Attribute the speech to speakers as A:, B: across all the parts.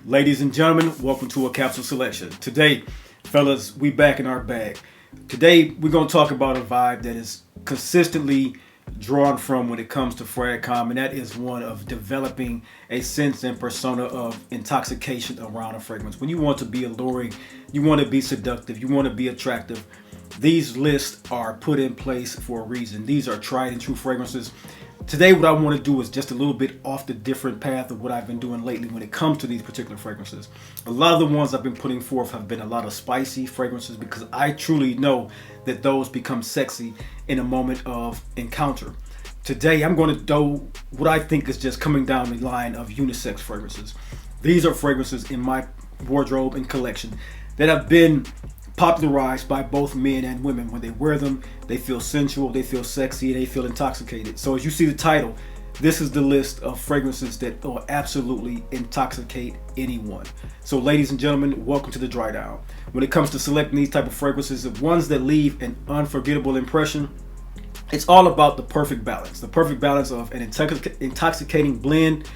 A: Ladies and gentlemen, welcome to a capsule selection. Today, fellas, we back in our bag. Today, we're going to talk about a vibe that is consistently drawn from when it comes to Frapin, and that is one of developing a sense and persona of intoxication around a fragrance. When you want to be alluring, you want to be seductive, you want to be attractive, these lists are put in place for a reason. These are tried and true fragrances. Today, what I want to do is just a little bit off the different path of what I've been doing lately when it comes to these particular fragrances. A lot of the ones I've been putting forth have been a lot of spicy fragrances because I truly know that those become sexy in a moment of encounter. Today, I'm going to do what I think is just coming down the line of unisex fragrances. These are fragrances in my wardrobe and collection that have been popularized by both men and women. When they wear them, they feel sensual, they feel sexy, they feel intoxicated. So as you see the title, this is the list of fragrances that will absolutely intoxicate anyone. So ladies and gentlemen, welcome to the dry down. When it comes to selecting these type of fragrances, the ones that leave an unforgettable impression, it's all about the perfect balance of an intoxicating blend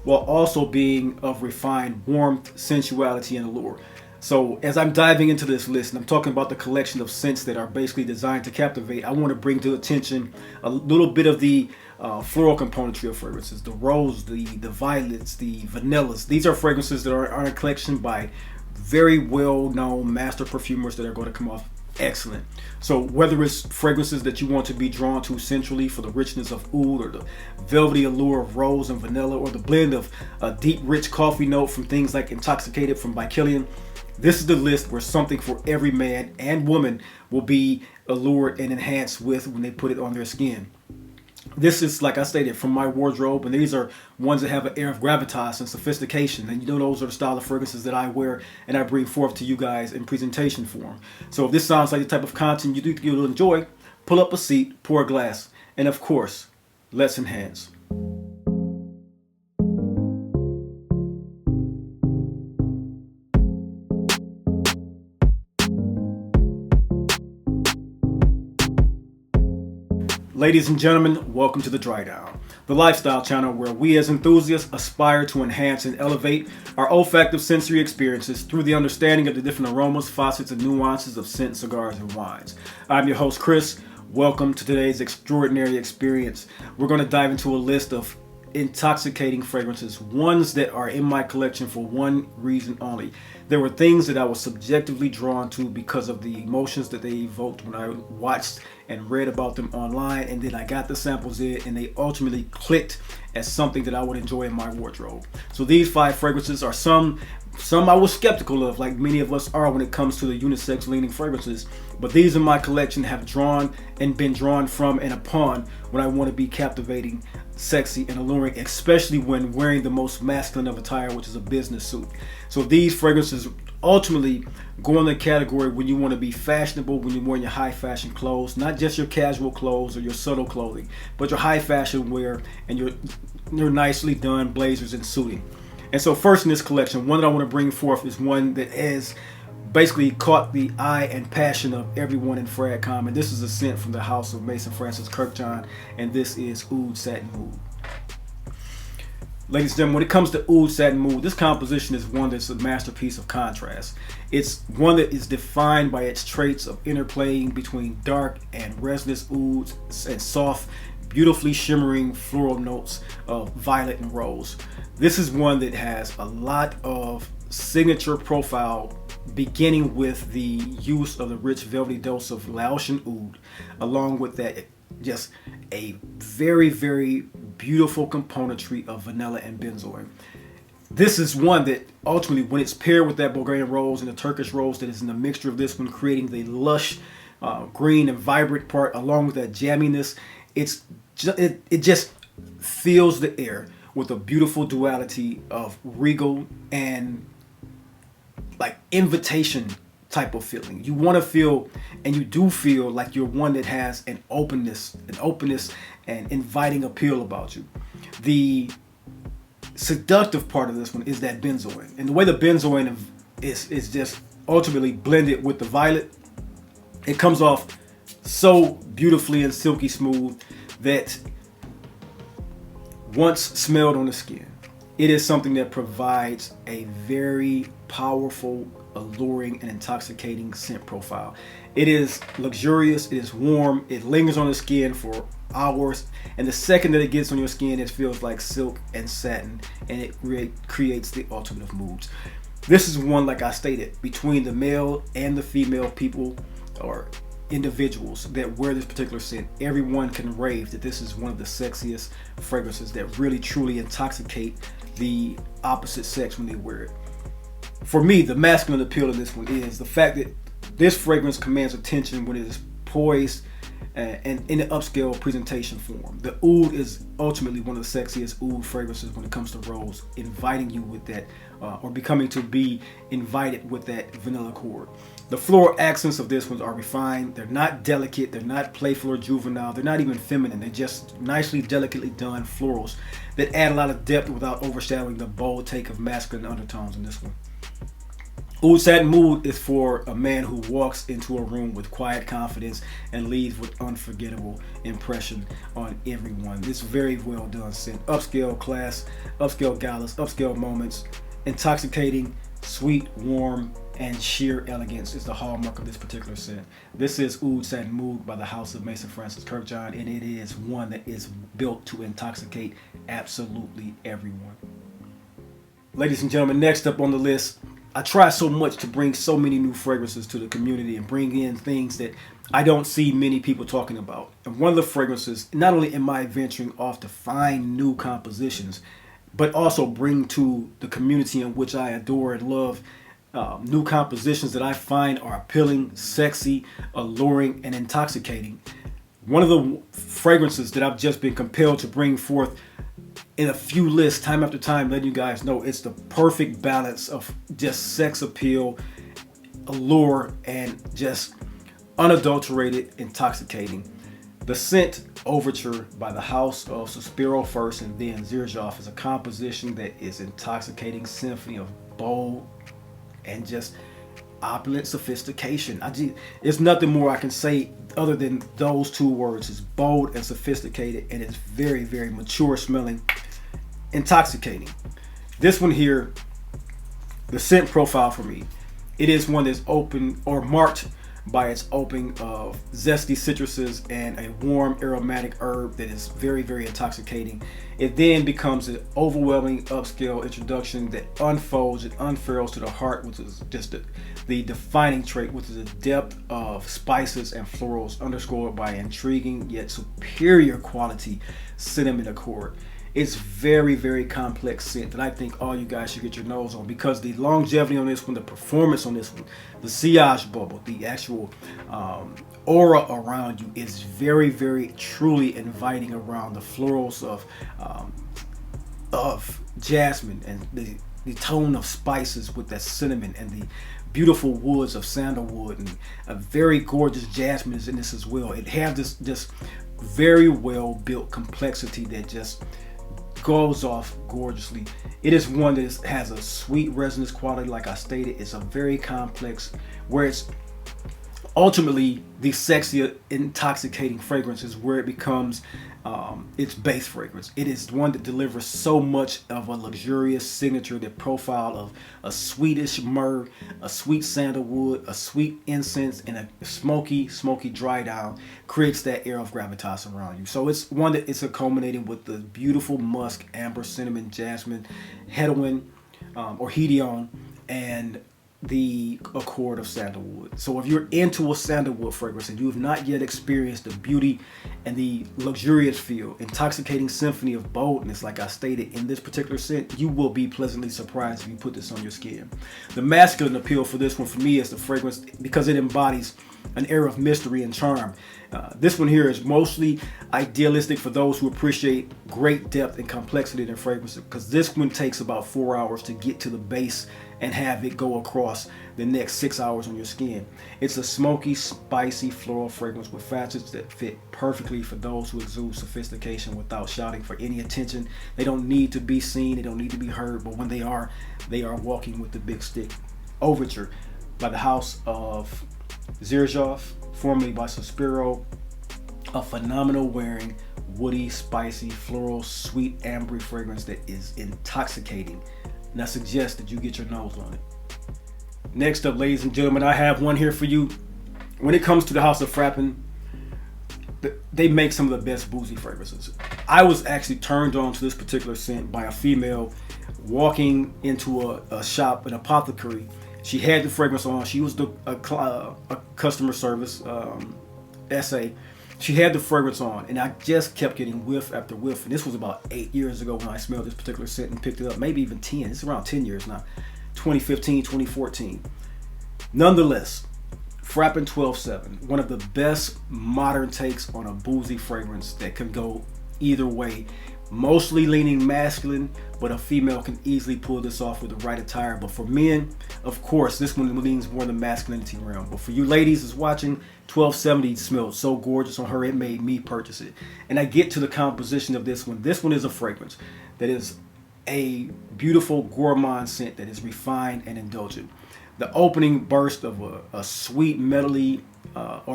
A: while also being of refined warmth, sensuality, and allure. So as I'm diving into this list and I'm talking about the collection of scents that are basically designed to captivate, I want to bring to attention a little bit of the floral componentry of fragrances. The rose, the violets, the vanillas. These are fragrances that are in a collection by very well-known master perfumers that are going to come off excellent. So whether it's fragrances that you want to be drawn to centrally for the richness of oud, or the velvety allure of rose and vanilla, or the blend of a deep rich coffee note from things like Intoxicated from By Kilian, this is the list where something for every man and woman will be allured and enhanced with when they put it on their skin. This is, like I stated, from my wardrobe, and these are ones that have an air of gravitas and sophistication. And you know, those are the style of fragrances that I wear and I bring forth to you guys in presentation form. So if this sounds like the type of content you think you'll enjoy, pull up a seat, pour a glass, and of course, let's enhance. Ladies and gentlemen, welcome to the Dry Down, the lifestyle channel where we as enthusiasts aspire to enhance and elevate our olfactive sensory experiences through the understanding of the different aromas, facets, and nuances of scent, cigars, and wines. I'm your host, Chris. Welcome to today's extraordinary experience. We're going to dive into a list of intoxicating fragrances, ones that are in my collection for one reason only. There were things that I was subjectively drawn to because of the emotions that they evoked when I watched and read about them online, and then I got the samples in and they ultimately clicked as something that I would enjoy in my wardrobe. So these 5 fragrances are some I was skeptical of, like many of us are when it comes to the unisex leaning fragrances, but these in my collection have drawn and been drawn from and upon when I want to be captivating, sexy, and alluring, especially when wearing the most masculine of attire, which is a business suit. So these fragrances ultimately go in the category when you want to be fashionable, when you're wearing your high fashion clothes, not just your casual clothes or your subtle clothing, but your high fashion wear and your nicely done blazers and suiting. And so first in this collection, one that I want to bring forth is one that has basically caught the eye and passion of everyone in Frapin, and this is a scent from the house of Maison Francis Kurkdjian, and this is Oud Satin Mood. Ladies and gentlemen, when it comes to Oud Satin Mood, this composition is one that's a masterpiece of contrast. It's one that is defined by its traits of interplaying between dark and resinous ouds and soft, beautifully shimmering floral notes of violet and rose. This is one that has a lot of signature profile, beginning with the use of the rich velvety dose of Laotian oud, along with that just a very, very beautiful componentry of vanilla and benzoin. This is one that ultimately, when it's paired with that Bulgarian rose and the Turkish rose that is in the mixture of this one, creating the lush green and vibrant part, along with that jamminess, it just fills the air with a beautiful duality of regal and like invitation type of feeling. You want to feel, and you do feel like you're one that has an openness and inviting appeal about you. The seductive part of this one is that benzoin, and the way the benzoin is just ultimately blended with the violet, it comes off so beautifully and silky smooth that once smelled on the skin, It is something that provides a very powerful, alluring, and intoxicating scent profile. It is luxurious, it is warm, it lingers on the skin for hours, and the second that it gets on your skin, it feels like silk and satin, and it creates the ultimate of moods. This is one, like I stated, between the male and the female people or individuals that wear this particular scent. Everyone can rave that this is one of the sexiest fragrances that really truly intoxicate the opposite sex when they wear it. For me, the masculine appeal of this one is the fact that this fragrance commands attention when it is poised and in an upscale presentation form. The oud is ultimately one of the sexiest oud fragrances when it comes to rose, inviting you with that, or becoming to be invited with that vanilla chord. The floral accents of this one are refined. They're not delicate. They're not playful or juvenile. They're not even feminine. They're just nicely, delicately done florals that add a lot of depth without overshadowing the bold take of masculine undertones in this one. Oud Satin Mood is for a man who walks into a room with quiet confidence and leaves with unforgettable impression on everyone. It's very well done scent. Upscale class, upscale galas, upscale moments, intoxicating, sweet, warm, and sheer elegance is the hallmark of this particular scent. This is Oud Satin Mood by the House of Maison Francis Kurkdjian, and it is one that is built to intoxicate absolutely everyone. Ladies and gentlemen, next up on the list, I try so much to bring so many new fragrances to the community and bring in things that I don't see many people talking about. And one of the fragrances, not only am I venturing off to find new compositions, but also bring to the community in which I adore and love new compositions that I find are appealing, sexy, alluring, and intoxicating. One of the fragrances that I've just been compelled to bring forth in a few lists time after time, letting you guys know it's the perfect balance of just sex appeal, allure, and just unadulterated intoxicating. The scent Overture by the House of Suspiro first and then Xerjoff is a composition that is intoxicating symphony of bold and just opulent sophistication. There's nothing more I can say other than those two words. It's bold and sophisticated, and it's very, very mature smelling, intoxicating. This one here, the scent profile for me, it is one that's open or marked by its opening of zesty citruses and a warm aromatic herb that is very, very intoxicating. It then becomes an overwhelming upscale introduction that unfolds and unfurls to the heart, which is just the defining trait, which is a depth of spices and florals underscored by intriguing yet superior quality cinnamon accord. It's very, very complex scent that I think all you guys should get your nose on, because the longevity on this one, the performance on this one, the sillage bubble, the actual aura around you is very, very truly inviting around the florals of jasmine and the tone of spices with that cinnamon and the beautiful woods of sandalwood, and a very gorgeous jasmine is in this as well. It has this just very well built complexity that just goes off gorgeously. It is one that has a sweet resonance quality. Like I stated, it's a very complex, where it's ultimately the sexy intoxicating fragrance is where it becomes its base fragrance. It is one that delivers so much of a luxurious signature, the profile of a sweetish myrrh, a sweet sandalwood, a sweet incense, and a smoky dry down creates that air of gravitas around you. So it's one that it's culminating with the beautiful musk, amber, cinnamon, jasmine, hedwin or hedion, and the accord of sandalwood. So if you're into a sandalwood fragrance and you have not yet experienced the beauty and the luxurious feel, intoxicating symphony of boldness, like I stated in this particular scent, you will be pleasantly surprised if you put this on your skin. The masculine appeal for this one for me is the fragrance because it embodies an air of mystery and charm. This one here is mostly idealistic for those who appreciate great depth and complexity in their fragrances, because this one takes about 4 hours to get to the base and have it go across the next 6 hours on your skin. It's a smoky, spicy floral fragrance with facets that fit perfectly for those who exude sophistication without shouting for any attention. They don't need to be seen, they don't need to be heard, but when they are walking with the big stick. Overture by the House of Xerjoff, formerly by Suspiro, a phenomenal wearing, woody, spicy, floral, sweet, ambery fragrance that is intoxicating. And I suggest that you get your nose on it. Next up, ladies and gentlemen, I have one here for you. When it comes to the house of Frapin, they make some of the best boozy fragrances. I was actually turned on to this particular scent by a female walking into a shop, an apothecary. She had the fragrance on. She was a customer service SA. She had the fragrance on, and I just kept getting whiff after whiff. And this was about 8 years ago when I smelled this particular scent and picked it up, maybe even 10. It's around 10 years now, 2015, 2014. Nonetheless, Frapin 12.7, one of the best modern takes on a boozy fragrance that can go either way. Mostly leaning masculine, but a female can easily pull this off with the right attire. But for men, of course, this one leans more in the masculinity realm. But for you ladies that's watching, 1270 smelled so gorgeous on her, it made me purchase it. And I get to the composition of this one. This one is a fragrance that is a beautiful gourmand scent that is refined and indulgent. The opening burst of a sweet medley of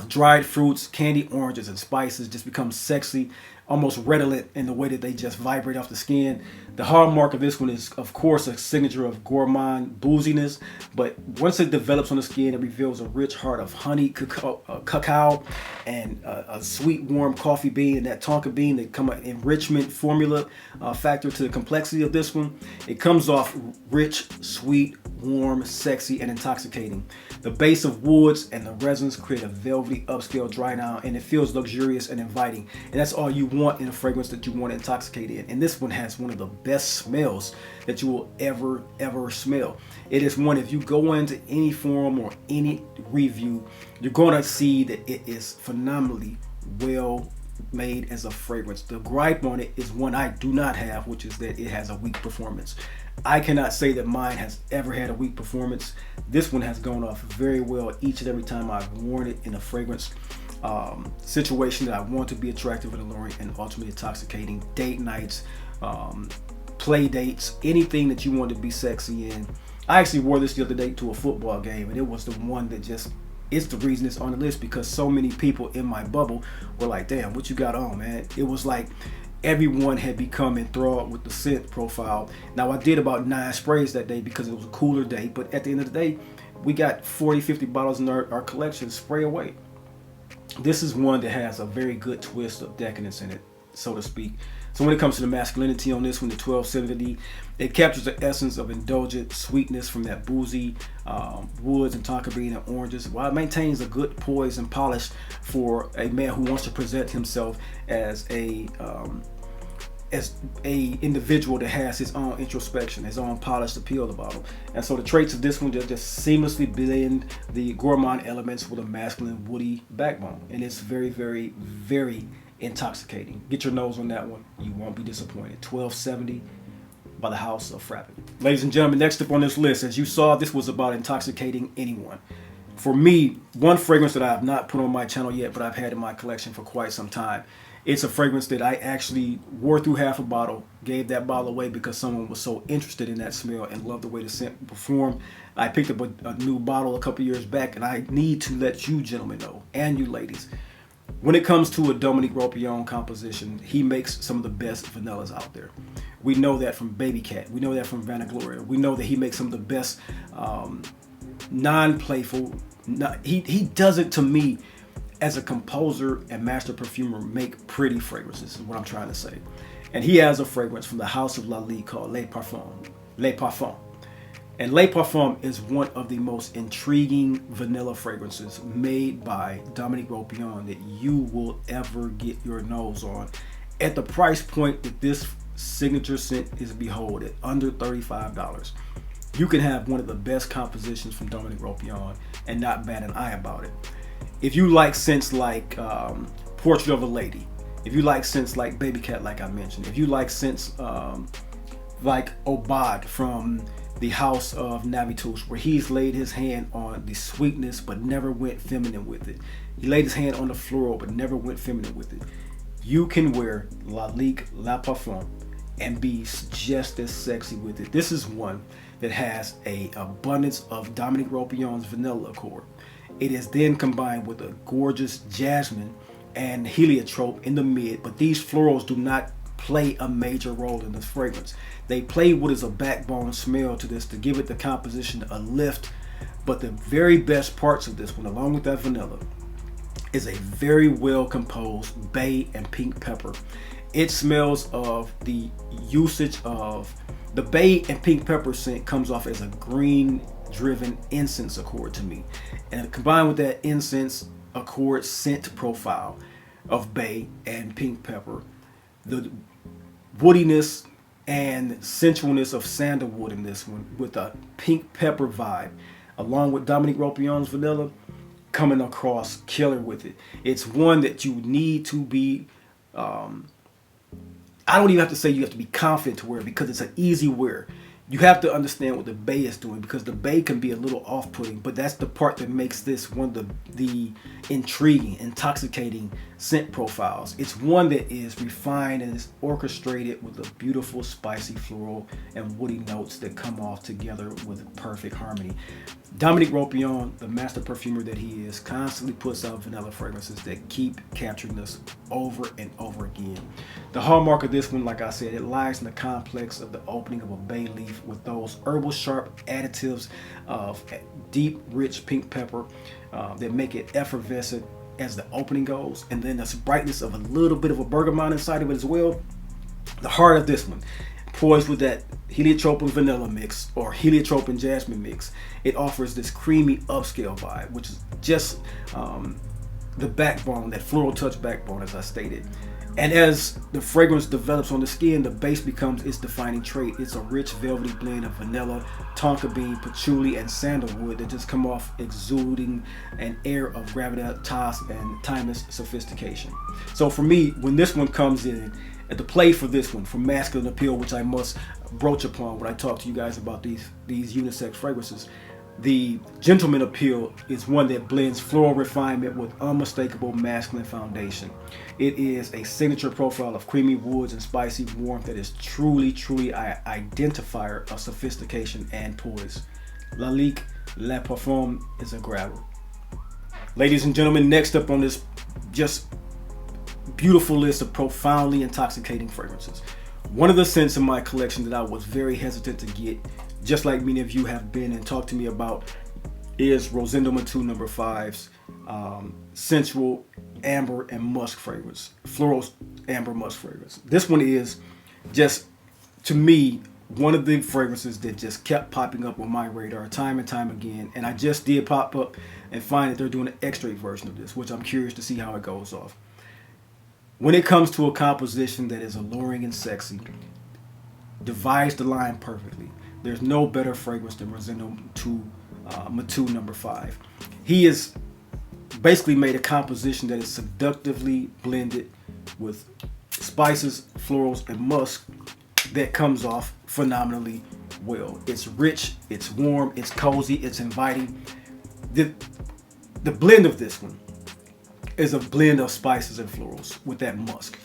A: dried fruits, candy oranges, and spices just becomes sexy, almost redolent in the way that they just vibrate off the skin. The hallmark of this one is, of course, a signature of gourmand booziness, but once it develops on the skin, it reveals a rich heart of honey, cacao, and a sweet, warm coffee bean, and that tonka bean that come an enrichment formula factor to the complexity of this one. It comes off rich, sweet, warm, sexy, and intoxicating. The base of woods and the resins create a velvety upscale dry down, and it feels luxurious and inviting. And that's all you want in a fragrance that you want to intoxicate in. And this one has one of the best smells that you will ever smell. It is one, if you go into any forum or any review, you're going to see that it is phenomenally well made as a fragrance. The gripe on it is one I do not have, which is that it has a weak performance. I cannot say that mine has ever had a weak performance. This one has gone off very well each and every time I've worn it in a fragrance situation that I want to be attractive and alluring and ultimately intoxicating. Date nights, play dates, anything that you want to be sexy in. I actually wore this the other day to a football game, and it was the one that just, it's the reason it's on the list, because so many people in my bubble were like, damn, what you got on, man? It was like everyone had become enthralled with the scent profile. Now, I did about 9 sprays that day because it was a cooler day, but at the end of the day, we got 40, 50 bottles in our collection, spray away. This is one that has a very good twist of decadence in it, so to speak. So when it comes to the masculinity on this one, the 1270, it captures the essence of indulgent sweetness from that boozy woods and tonka bean and oranges, while it maintains a good poise and polish for a man who wants to present himself as a individual that has his own introspection, his own polished appeal about him. And so the traits of this one just seamlessly blend the gourmand elements with a masculine woody backbone, and it's very, very, very intoxicating. Get your nose on that one, you won't be disappointed. 1270 by the house of Frapin. Ladies and gentlemen, next up on this list, as you saw, this was about intoxicating anyone. For me, one fragrance that I have not put on my channel yet, but I've had in my collection for quite some time. It's a fragrance that I actually wore through half a bottle, gave that bottle away because someone was so interested in that smell and loved the way the scent performed. I picked up a new bottle a couple years back, and I need to let you gentlemen know, and you ladies, when it comes to a Dominique Ropillon composition, he makes some of the best vanillas out there. We know that from Baby Cat. We know that from Vanagloria. We know that he makes some of the best non-playful. He does it, to me, as a composer and master perfumer, make pretty fragrances, is what I'm trying to say. And he has a fragrance from the house of Lalique called Le Parfum. And Le Parfum is one of the most intriguing vanilla fragrances made by Dominique Ropillon that you will ever get your nose on. At the price point that this signature scent is, behold, at under $35. You can have one of the best compositions from Dominique Ropillon and not bat an eye about it. If you like scents like Portrait of a Lady, if you like scents like Baby Cat, like I mentioned, if you like scents like Obad from the house of Navitouche, where he's laid his hand on the sweetness but never went feminine with it. He laid his hand on the floral but never went feminine with it. You can wear Lalique Le Parfum and be just as sexy with it. This is one that has an abundance of Dominique Ropillon's vanilla accord. It is then combined with a gorgeous jasmine and heliotrope in the mid, but these florals do not play a major role in this fragrance. They play what is a backbone smell to this to give it the composition a lift, but the very best parts of this one, along with that vanilla, is a very well composed bay and pink pepper. It smells of the usage of the bay and pink pepper scent comes off as a green driven incense accord to me, and combined with that incense accord scent profile of bay and pink pepper, the woodiness and sensualness of sandalwood in this one with a pink pepper vibe, along with Dominique Ropion's vanilla coming across killer with it. It's one that you need to be I don't even have to say you have to be confident to wear it, because it's an easy wear. You have to understand what the bay is doing, because the bay can be a little off-putting, but that's the part that makes this one of the intriguing, intoxicating scent profiles. It's one that is refined and is orchestrated with a beautiful spicy floral and woody notes that come off together with perfect harmony. Dominique Ropion, the master perfumer that he is, constantly puts out vanilla fragrances that keep capturing us over and over again. The hallmark of this one, like I said, it lies in the complex of the opening of a bay leaf with those herbal sharp additives of deep, rich pink pepper that make it effervescent as the opening goes, and then this brightness of a little bit of a bergamot inside of it as well. The heart of this one, poised with that heliotrope and vanilla mix or heliotrope and jasmine mix, it offers this creamy upscale vibe, which is just the backbone, that floral touch backbone, as I stated. And as the fragrance develops on the skin, the base becomes its defining trait. It's a rich velvety blend of vanilla, tonka bean, patchouli, and sandalwood that just come off exuding an air of gravitas and timeless sophistication. So for me, when this one comes in, at the play for this one, for masculine appeal, which I must broach upon when I talk to you guys about these unisex fragrances, the gentleman appeal is one that blends floral refinement with unmistakable masculine foundation. It is a signature profile of creamy woods and spicy warmth that is truly an identifier of sophistication and poise. Lalique Le Parfum is a grabber. Ladies and gentlemen, next up on this just beautiful list of profoundly intoxicating fragrances, one of the scents in my collection that I was very hesitant to get, just like many of you have been and talked to me about, is Rosendo Mateu No. 5's sensual amber and musk fragrance, floral amber musk fragrance. This one is just, to me, one of the fragrances that just kept popping up on my radar time and time again, and I just did pop up and find that they're doing an extrait version of this, which I'm curious to see how it goes off. When it comes to a composition that is alluring and sexy, divides the line perfectly, there's no better fragrance than Rosendo Mateu No. 5. He has basically made a composition that is seductively blended with spices, florals, and musk that comes off phenomenally well. It's rich, it's warm, it's cozy, it's inviting. The blend of this one is a blend of spices and florals with that musk.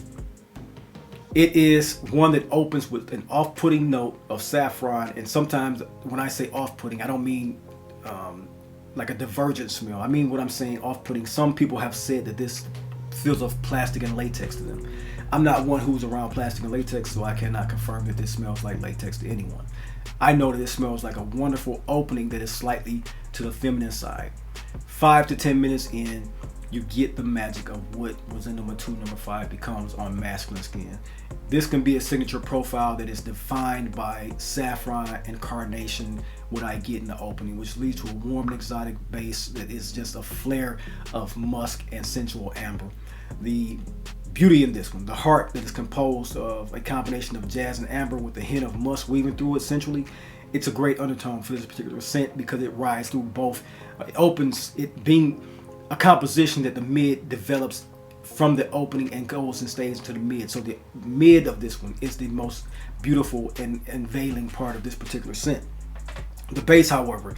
A: It is one that opens with an off-putting note of saffron, and sometimes when I say off-putting, I don't mean like a divergent smell. I mean what I'm saying off-putting. Some people have said that this feels of plastic and latex to them. I'm not one who's around plastic and latex, so I cannot confirm that this smells like latex to anyone. I know that it smells like a wonderful opening that is slightly to the feminine side. 5 to 10 minutes in, you get the magic of what Rosendo Mateu No. 5 becomes on masculine skin. This can be a signature profile that is defined by saffron and carnation, what I get in the opening, which leads to a warm and exotic base that is just a flare of musk and sensual amber. The beauty in this one, the heart that is composed of a combination of jazz and amber with a hint of musk weaving through it sensually. It's a great undertone for this particular scent because it rides through both. It opens, it being a composition that the mid develops from the opening and goes and stays into the mid. So the mid of this one is the most beautiful and veiling part of this particular scent. The base, however,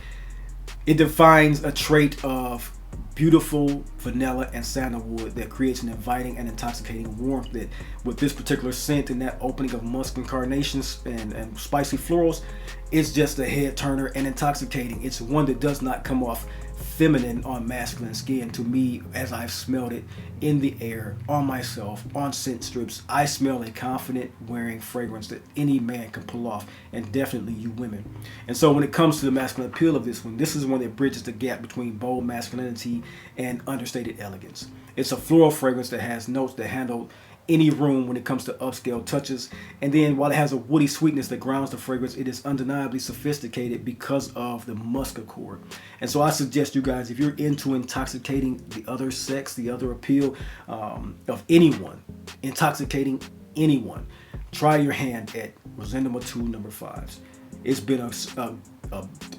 A: it defines a trait of beautiful vanilla and sandalwood that creates an inviting and intoxicating warmth that with this particular scent and that opening of musk and carnations and spicy florals, it's just a head turner and intoxicating. It's one that does not come off feminine on masculine skin. To me, as I've smelled it in the air, on myself, on scent strips, I smell a confident wearing fragrance that any man can pull off, and definitely you women. And so when it comes to the masculine appeal of this one, this is one that bridges the gap between bold masculinity and understated elegance. It's a floral fragrance that has notes that handle any room when it comes to upscale touches. And then while it has a woody sweetness that grounds the fragrance, it is undeniably sophisticated because of the musk accord. And so I suggest you guys, if you're into intoxicating the other sex, the other appeal of anyone, intoxicating anyone, try your hand at Rosendo Mateu No. 5s. It's been a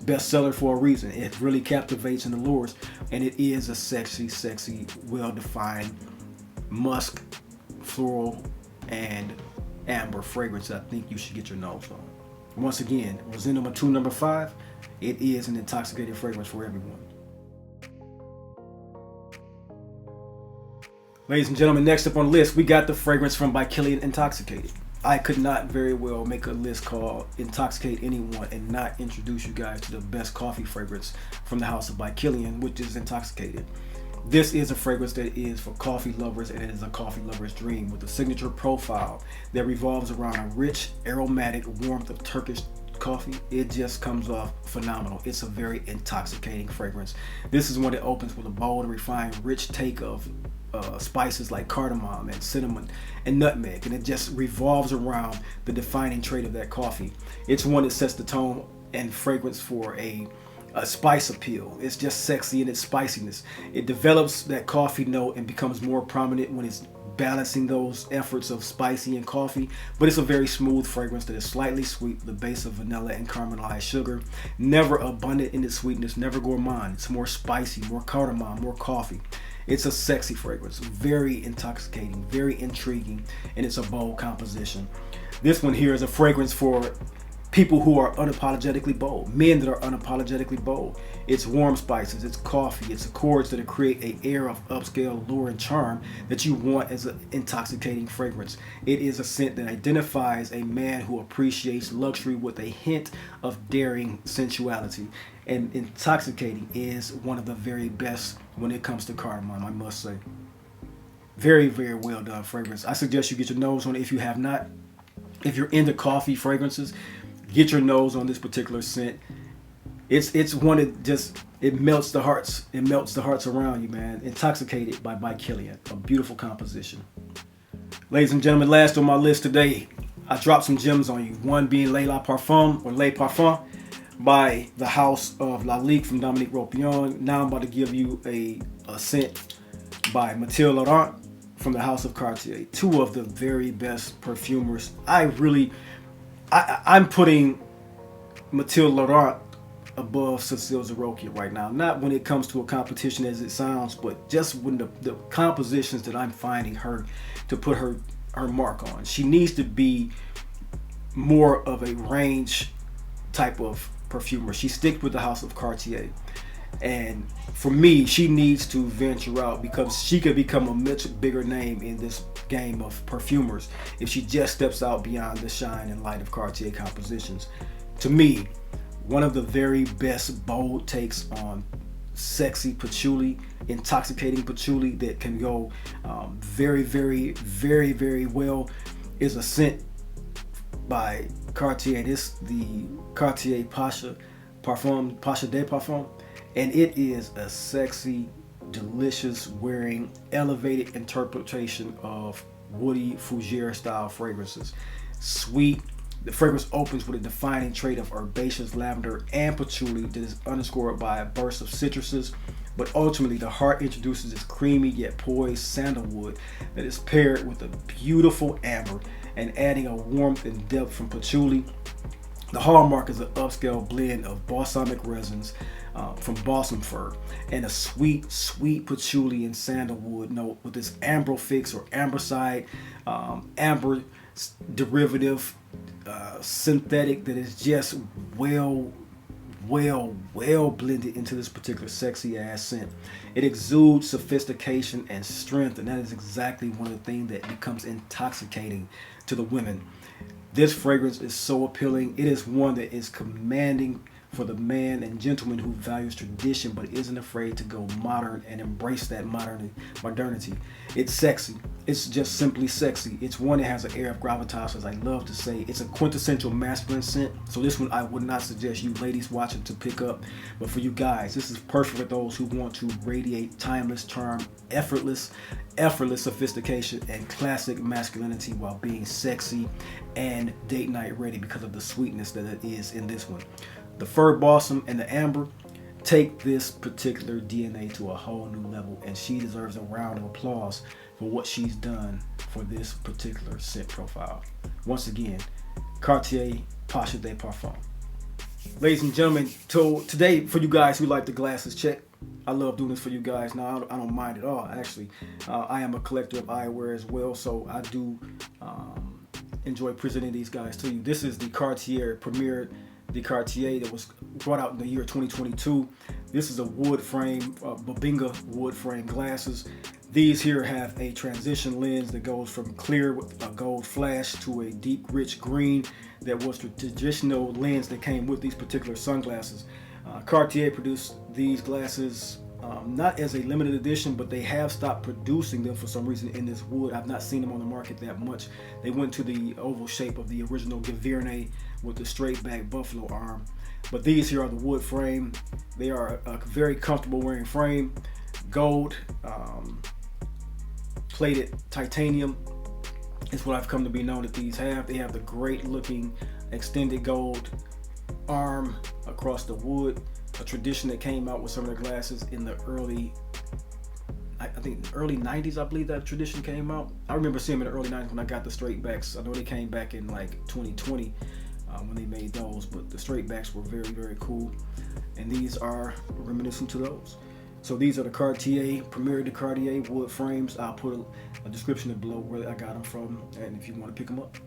A: bestseller for a reason. It really captivates and allures, and it is a sexy, well-defined musk, floral, and amber fragrance I think you should get your nose on. Once again, Rosendo Mateu No. 5, it is an intoxicating fragrance for everyone. Ladies and gentlemen, next up on the list, we got the fragrance from By Kilian Intoxicated. I could not very well make a list called Intoxicate Anyone and not introduce you guys to the best coffee fragrance from the house of By Kilian, which is Intoxicated. This is a fragrance that is for coffee lovers, and it is a coffee lover's dream with a signature profile that revolves around a rich, aromatic warmth of Turkish coffee. It just comes off phenomenal. It's a very intoxicating fragrance. This is one that opens with a bold and refined, rich take of spices like cardamom and cinnamon and nutmeg, and it just revolves around the defining trait of that coffee. It's one that sets the tone and fragrance for a spice appeal. It's just sexy in its spiciness. It develops that coffee note and becomes more prominent when it's balancing those efforts of spicy and coffee, but it's a very smooth fragrance that is slightly sweet with a base of vanilla and caramelized sugar. Never abundant in its sweetness, never gourmand. It's more spicy, more cardamom, more coffee. It's a sexy fragrance, very intoxicating, very intriguing, and it's a bold composition. This one here is a fragrance for people who are unapologetically bold, men that are unapologetically bold. It's warm spices, it's coffee, it's accords that create an air of upscale allure and charm that you want as an intoxicating fragrance. It is a scent that identifies a man who appreciates luxury with a hint of daring sensuality. And intoxicating is one of the very best when it comes to cardamom, I must say. Very, very well done fragrance. I suggest you get your nose on it if you have not. If you're into coffee fragrances, get your nose on this particular scent. It's one that just, it melts the hearts. It melts the hearts around you, man. Intoxicated by Kilian. A beautiful composition. Ladies and gentlemen, last on my list today, I dropped some gems on you. One being Lalique Le Parfum, or Le Parfum, by the house of Lalique from Dominique Ropion. Now I'm about to give you a scent by Mathilde Laurent from the house of Cartier. Two of the very best perfumers. I'm putting Mathilde Laurent above Cecile Zarokia right now. Not when it comes to a competition as it sounds, but just when the compositions that I'm finding her to put her mark on. She needs to be more of a range type of perfumer. She sticks with the house of Cartier. And for me, she needs to venture out because she could become a much bigger name in this game of perfumers if she just steps out beyond the shine and light of Cartier compositions. To me, one of the very best bold takes on sexy patchouli, intoxicating patchouli that can go very, very, very, very well is a scent by Cartier. This the Cartier Pasha Parfum, Pasha Parfum, and it is a sexy, delicious wearing, elevated interpretation of woody fougere style fragrances. Sweet. The fragrance opens with a defining trait of herbaceous lavender and patchouli that is underscored by a burst of citruses, but ultimately the heart introduces this creamy yet poised sandalwood that is paired with a beautiful amber and adding a warmth and depth from patchouli. The hallmark is an upscale blend of balsamic resins from balsam fir and a sweet patchouli and sandalwood note with this ambrofix or amberside, amber derivative, synthetic that is just well blended into this particular sexy ass scent. It exudes sophistication and strength, and that is exactly one of the things that becomes intoxicating to the women. This fragrance is so appealing. It is one that is commanding for the man and gentleman who values tradition but isn't afraid to go modern and embrace that modernity. It's sexy. It's just simply sexy. It's one that has an air of gravitas, as I love to say. It's a quintessential masculine scent. So this one I would not suggest you ladies watching to pick up. But for you guys, this is perfect for those who want to radiate timeless charm, effortless sophistication, and classic masculinity while being sexy and date night ready because of the sweetness that it is in this one. The fir balsam and the amber take this particular DNA to a whole new level, and she deserves a round of applause for what she's done for this particular scent profile. Once again, Cartier Pasha Parfum. Ladies and gentlemen, so today for you guys who like the glasses check, I love doing this for you guys. Now I don't mind at all. Actually, I am a collector of eyewear as well, so I do enjoy presenting these guys to you. This is the Cartier Premier de Cartier that was brought out in the year 2022. This is a wood frame, Babinga wood frame glasses. These here have a transition lens that goes from clear with a gold flash to a deep rich green that was the traditional lens that came with these particular sunglasses. Cartier produced these glasses not as a limited edition, but they have stopped producing them for some reason in this wood. I've not seen them on the market that much. They went to the oval shape of the original Giverny with the straight back buffalo arm. But these here are the wood frame. They are a very comfortable wearing frame. Gold plated titanium is what I've come to be known that these have. They have the great looking extended gold arm across the wood, a tradition that came out with some of their glasses in the early 90s. I believe that tradition came out. I remember seeing them in the early 90s when I got the straight backs. I know they came back in like 2020 when they made those, but the straight backs were very, very cool, and these are reminiscent to those. So these are the Cartier Premier de Cartier wood frames. I'll put a description below where I got them from, and if you want to pick them up.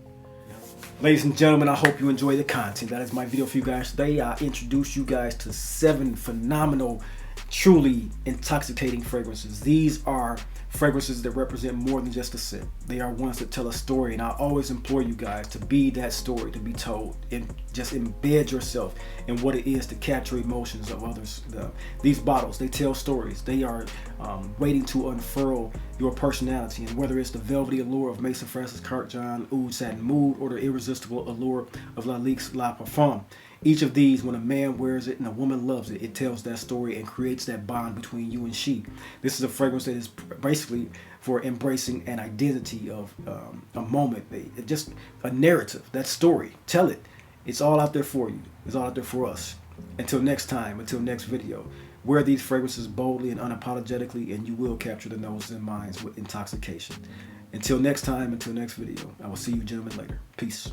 A: Ladies and gentlemen, I hope you enjoy the content. That is my video for you guys today. I introduce you guys to 7 phenomenal, truly intoxicating fragrances. These are fragrances that represent more than just a scent. They are ones that tell a story, and I always implore you guys to be that story to be told, and just embed yourself in what it is to capture emotions of others. These bottles, they tell stories. They are waiting to unfurl your personality, and whether it's the velvety allure of Maison Francis Kurkdjian Oud Satin Mood or the irresistible allure of Lalique Le Parfum, each of these, when a man wears it and a woman loves it, it tells that story and creates that bond between you and she. This is a fragrance that is basically for embracing an identity of a moment, just a narrative, that story. Tell it. It's all out there for you. It's all out there for us. Until next time, until next video, wear these fragrances boldly and unapologetically, and you will capture the noses and minds with intoxication. Until next time, until next video, I will see you gentlemen later. Peace.